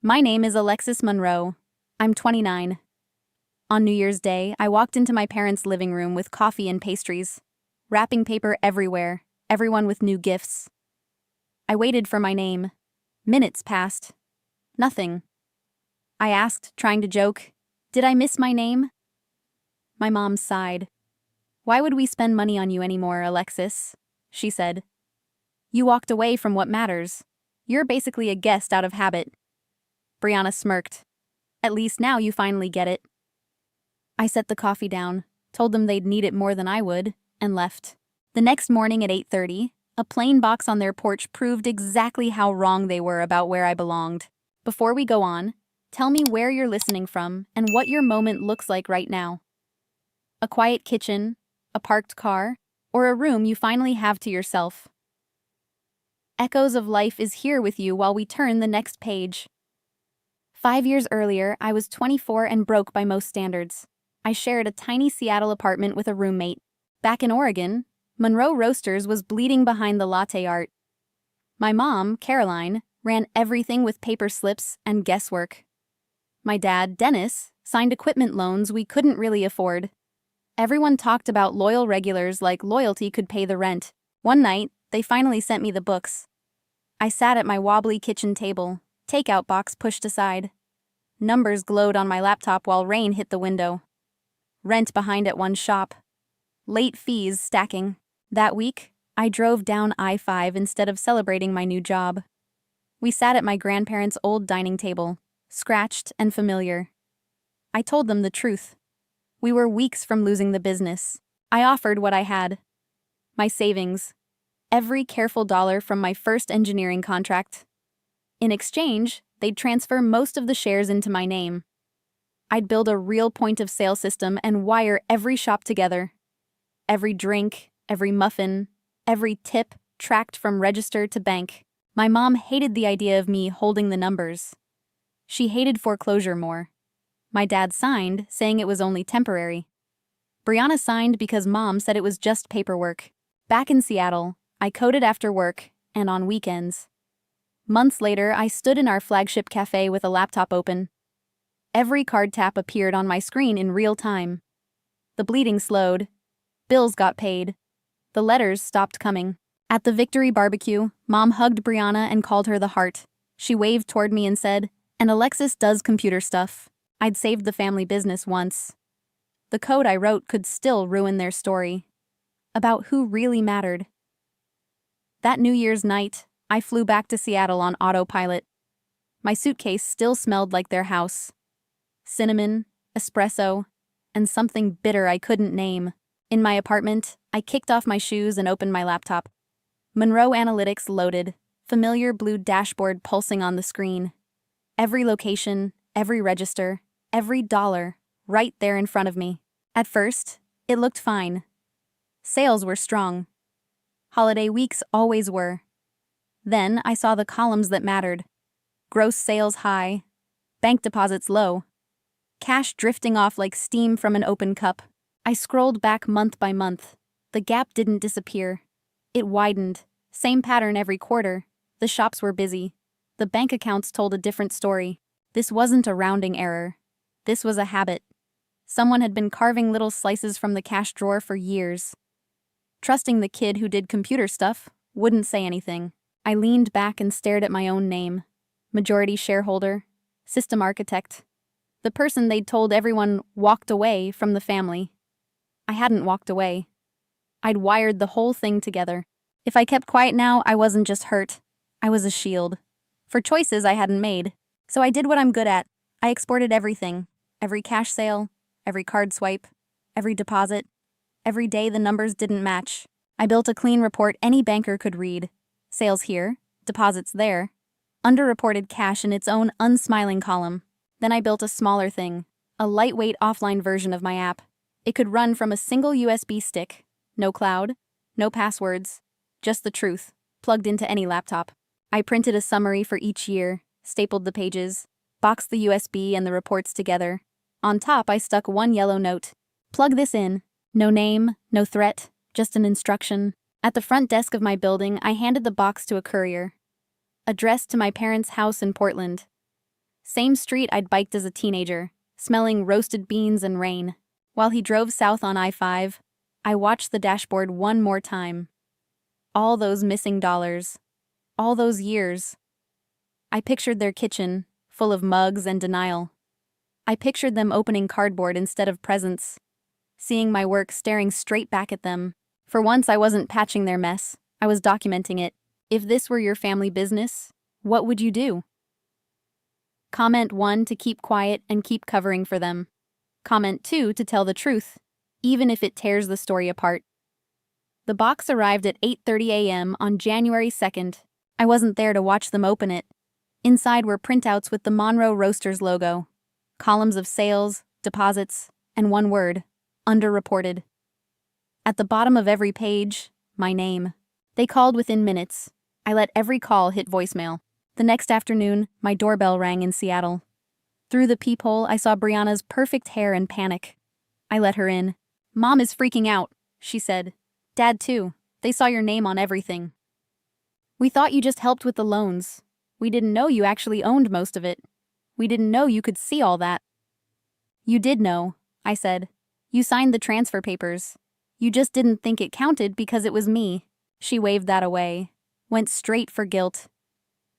My name is Alexis Monroe. I'm 29. On New Year's Day, I walked into my parents' living room with coffee and pastries. Wrapping paper everywhere, everyone with new gifts. I waited for my name. Minutes passed. Nothing. I asked, trying to joke, "Did I miss my name?" My mom sighed. "Why would we spend money on you anymore, Alexis?" she said. "You walked away from what matters. You're basically a guest out of habit." Brianna smirked. "At least now you finally get it." I set the coffee down, told them they'd need it more than I would, and left. The next morning at 8:30, a plain box on their porch proved exactly how wrong they were about where I belonged. Before we go on, tell me where you're listening from and what your moment looks like right now. A quiet kitchen, a parked car, or a room you finally have to yourself. Echoes of life is here with you while we turn the next page. 5 years earlier, I was 24 and broke by most standards. I shared a tiny Seattle apartment with a roommate. Back in Oregon, Monroe Roasters was bleeding behind the latte art. My mom, Caroline, ran everything with paper slips and guesswork. My dad, Dennis, signed equipment loans we couldn't really afford. Everyone talked about loyal regulars like loyalty could pay the rent. One night, they finally sent me the books. I sat at my wobbly kitchen table, takeout box pushed aside. Numbers glowed on my laptop while rain hit the window. Rent behind at one shop. Late fees stacking. That week, I drove down I-5 instead of celebrating my new job. We sat at my grandparents' old dining table, scratched and familiar. I told them the truth. We were weeks from losing the business. I offered what I had. My savings. Every careful dollar from my first engineering contract. In exchange, they'd transfer most of the shares into my name. I'd build a real point-of-sale system and wire every shop together. Every drink, every muffin, every tip tracked from register to bank. My mom hated the idea of me holding the numbers. She hated foreclosure more. My dad signed, saying it was only temporary. Brianna signed because Mom said it was just paperwork. Back in Seattle, I coded after work and on weekends. Months later, I stood in our flagship cafe with a laptop open. Every card tap appeared on my screen in real time. The bleeding slowed. Bills got paid. The letters stopped coming. At the victory barbecue, Mom hugged Brianna and called her the heart. She waved toward me and said, "And Alexis does computer stuff." I'd saved the family business once. The code I wrote could still ruin their story. About who really mattered. That New Year's night, I flew back to Seattle on autopilot. My suitcase still smelled like their house. Cinnamon, espresso, and something bitter I couldn't name. In my apartment, I kicked off my shoes and opened my laptop. Monroe Analytics loaded, familiar blue dashboard pulsing on the screen. Every location, every register, every dollar, right there in front of me. At first, it looked fine. Sales were strong. Holiday weeks always were. Then I saw the columns that mattered. Gross sales high, bank deposits low, cash drifting off like steam from an open cup. I scrolled back month by month. The gap didn't disappear. It widened. Same pattern every quarter. The shops were busy. The bank accounts told a different story. This wasn't a rounding error. This was a habit. Someone had been carving little slices from the cash drawer for years. Trusting the kid who did computer stuff wouldn't say anything. I leaned back and stared at my own name. Majority shareholder, system architect. The person they'd told everyone walked away from the family. I hadn't walked away. I'd wired the whole thing together. If I kept quiet now, I wasn't just hurt. I was a shield. For choices I hadn't made. So I did what I'm good at. I exported everything. Every cash sale, every card swipe, every deposit. Every day the numbers didn't match. I built a clean report any banker could read. Sales here, deposits there. Underreported cash in its own unsmiling column. Then I built a smaller thing. A lightweight offline version of my app. It could run from a single USB stick. No cloud, no passwords. Just the truth, plugged into any laptop. I printed a summary for each year, stapled the pages, boxed the USB and the reports together. On top, I stuck one yellow note. Plug this in. No name, no threat, just an instruction. At the front desk of my building, I handed the box to a courier. Addressed to my parents' house in Portland. Same street I'd biked as a teenager, smelling roasted beans and rain. While he drove south on I-5, I watched the dashboard one more time. All those missing dollars. All those years. I pictured their kitchen, full of mugs and denial. I pictured them opening cardboard instead of presents, seeing my work staring straight back at them. For once, I wasn't patching their mess. I was documenting it. If this were your family business, what would you do? Comment 1 to keep quiet and keep covering for them. Comment 2 to tell the truth, even if it tears the story apart. The box arrived at 8:30 a.m. on January 2nd. I wasn't there to watch them open it. Inside were printouts with the Monroe Roasters logo, columns of sales, deposits, and one word, underreported. At the bottom of every page, my name. They called within minutes. I let every call hit voicemail. The next afternoon, my doorbell rang in Seattle. Through the peephole, I saw Brianna's perfect hair and panic. I let her in. "Mom is freaking out," she said. "Dad too. They saw your name on everything. We thought you just helped with the loans. We didn't know you actually owned most of it. We didn't know you could see all that." "You did know," I said. "You signed the transfer papers. You just didn't think it counted because it was me." She waved that away. Went straight for guilt.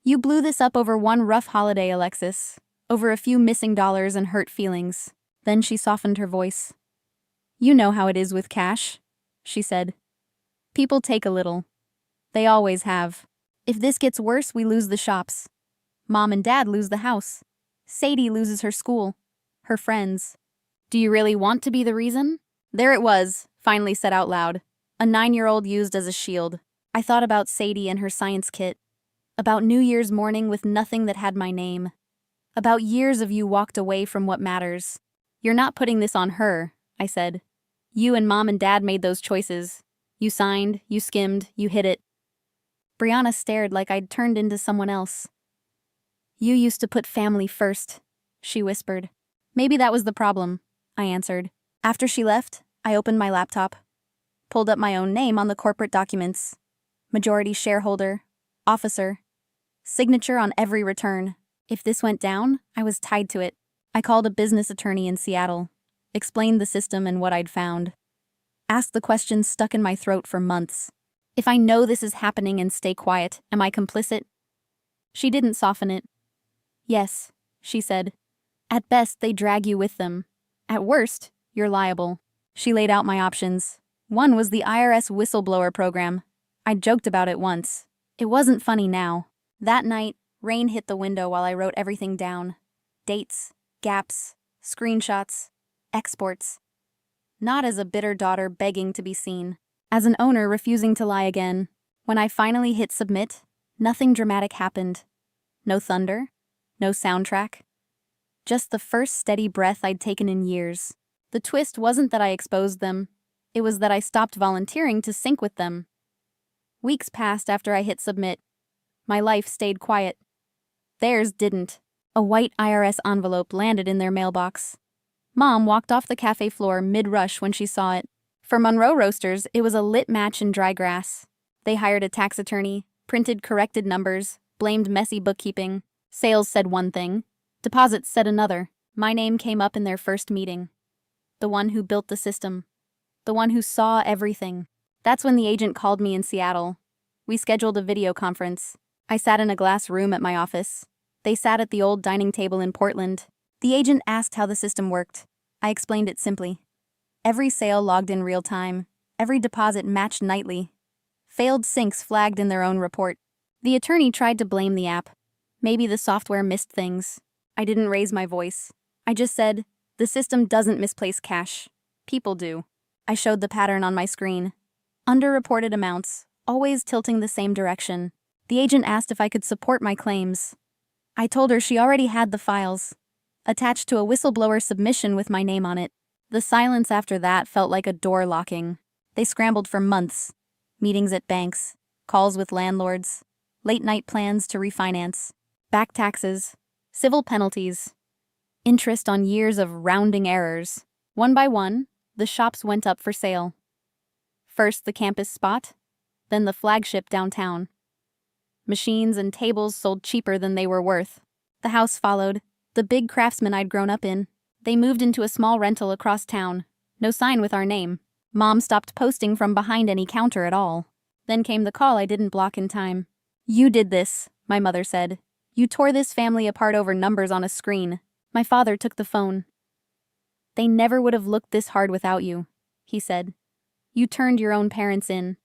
"You blew this up over one rough holiday, Alexis. Over a few missing dollars and hurt feelings." Then she softened her voice. "You know how it is with cash," she said. "People take a little. They always have. If this gets worse, we lose the shops. Mom and Dad lose the house. Sadie loses her school, her friends. Do you really want to be the reason?" There it was, finally said out loud. A 9-year-old used as a shield. I thought about Sadie and her science kit. About New Year's morning with nothing that had my name. About years of you walked away from what matters. "You're not putting this on her," I said. "You and Mom and Dad made those choices. You signed, you skimmed, you hid it." Brianna stared like I'd turned into someone else. "You used to put family first," she whispered. "Maybe that was the problem," I answered. After she left, I opened my laptop, pulled up my own name on the corporate documents. Majority shareholder, officer, signature on every return. If this went down, I was tied to it. I called a business attorney in Seattle, explained the system and what I'd found. Asked the questions stuck in my throat for months. If I know this is happening and stay quiet, am I complicit? She didn't soften it. "Yes," she said. "At best, they drag you with them. At worst, you're liable." She laid out my options. One was the IRS whistleblower program. I'd joked about it once. It wasn't funny now. That night, rain hit the window while I wrote everything down. Dates, gaps, screenshots, exports. Not as a bitter daughter begging to be seen. As an owner refusing to lie again. When I finally hit submit, nothing dramatic happened. No thunder, no soundtrack. Just the first steady breath I'd taken in years. The twist wasn't that I exposed them. It was that I stopped volunteering to sync with them. Weeks passed after I hit submit. My life stayed quiet. Theirs didn't. A white IRS envelope landed in their mailbox. Mom walked off the cafe floor mid-rush when she saw it. For Monroe Roasters, it was a lit match in dry grass. They hired a tax attorney, printed corrected numbers, blamed messy bookkeeping. Sales said one thing, deposits said another. My name came up in their first meeting. The one who built the system. The one who saw everything. That's when the agent called me in Seattle. We scheduled a video conference. I sat in a glass room at my office. They sat at the old dining table in Portland. The agent asked how the system worked. I explained it simply. Every sale logged in real time. Every deposit matched nightly. Failed syncs flagged in their own report. The attorney tried to blame the app. Maybe the software missed things. I didn't raise my voice. I just said, the system doesn't misplace cash. People do. I showed the pattern on my screen. Underreported amounts, always tilting the same direction. The agent asked if I could support my claims. I told her she already had the files, attached to a whistleblower submission with my name on it. The silence after that felt like a door locking. They scrambled for months. Meetings at banks, calls with landlords, late-night plans to refinance, back taxes, civil penalties, interest on years of rounding errors. One by one, the shops went up for sale. First the campus spot, then the flagship downtown. Machines and tables sold cheaper than they were worth. The house followed, The big craftsman I'd grown up in. They moved into a small rental across town. No sign with our name. Mom stopped posting from behind any counter at all. Then came the call I didn't block in time. "You did this," my mother said. "You tore this family apart over numbers on a screen." My father took the phone. "They never would have looked this hard without you," he said. "You turned your own parents in.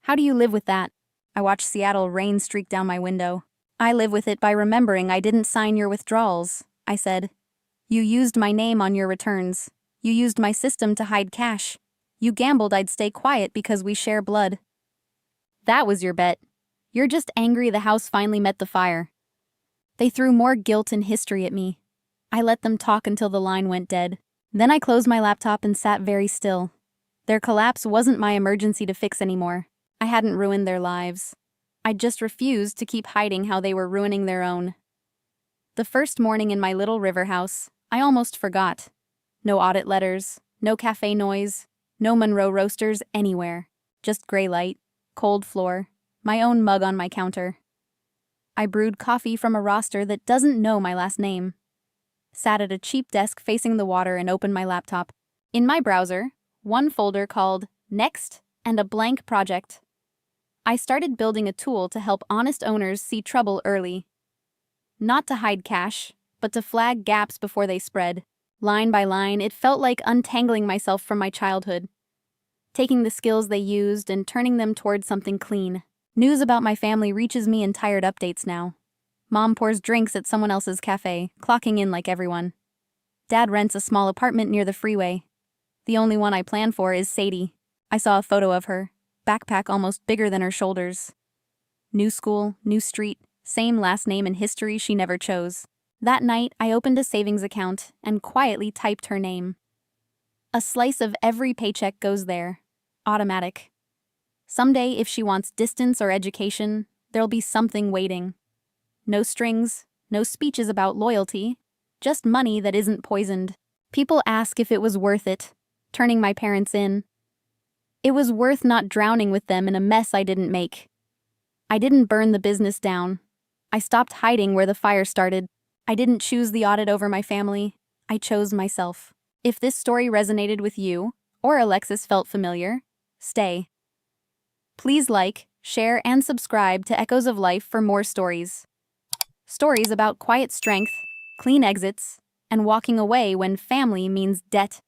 How do you live with that?" I watched Seattle rain streak down my window. "I live with it by remembering I didn't sign your withdrawals," I said. "You used my name on your returns. You used my system to hide cash. You gambled I'd stay quiet because we share blood. That was your bet. You're just angry the house finally met the fire." They threw more guilt and history at me. I let them talk until the line went dead. Then I closed my laptop and sat very still. Their collapse wasn't my emergency to fix anymore. I hadn't ruined their lives. I just refused to keep hiding how they were ruining their own. The first morning in my little river house, I almost forgot. No audit letters, no cafe noise, no Monroe roasters anywhere. Just gray light, cold floor, my own mug on my counter. I brewed coffee from a roster that doesn't know my last name. Sat at a cheap desk facing the water and opened my laptop. In my browser, one folder called Next and a blank project. I started building a tool to help honest owners see trouble early. Not to hide cash, but to flag gaps before they spread. Line by line, it felt like untangling myself from my childhood. Taking the skills they used and turning them towards something clean. News about my family reaches me in tired updates now. Mom pours drinks at someone else's cafe, clocking in like everyone. Dad rents a small apartment near the freeway. The only one I plan for is Sadie. I saw a photo of her, backpack almost bigger than her shoulders. New school, new street, same last name and history she never chose. That night, I opened a savings account and quietly typed her name. A slice of every paycheck goes there. Automatic. Someday, if she wants distance or education, there'll be something waiting. No strings, no speeches about loyalty, just money that isn't poisoned. People ask if it was worth it, turning my parents in. It was worth not drowning with them in a mess I didn't make. I didn't burn the business down. I stopped hiding where the fire started. I didn't choose the audit over my family. I chose myself. If this story resonated with you, or Alexis felt familiar, stay. Please like, share, and subscribe to Echoes of Life for more stories. Stories about quiet strength, clean exits, and walking away when family means debt.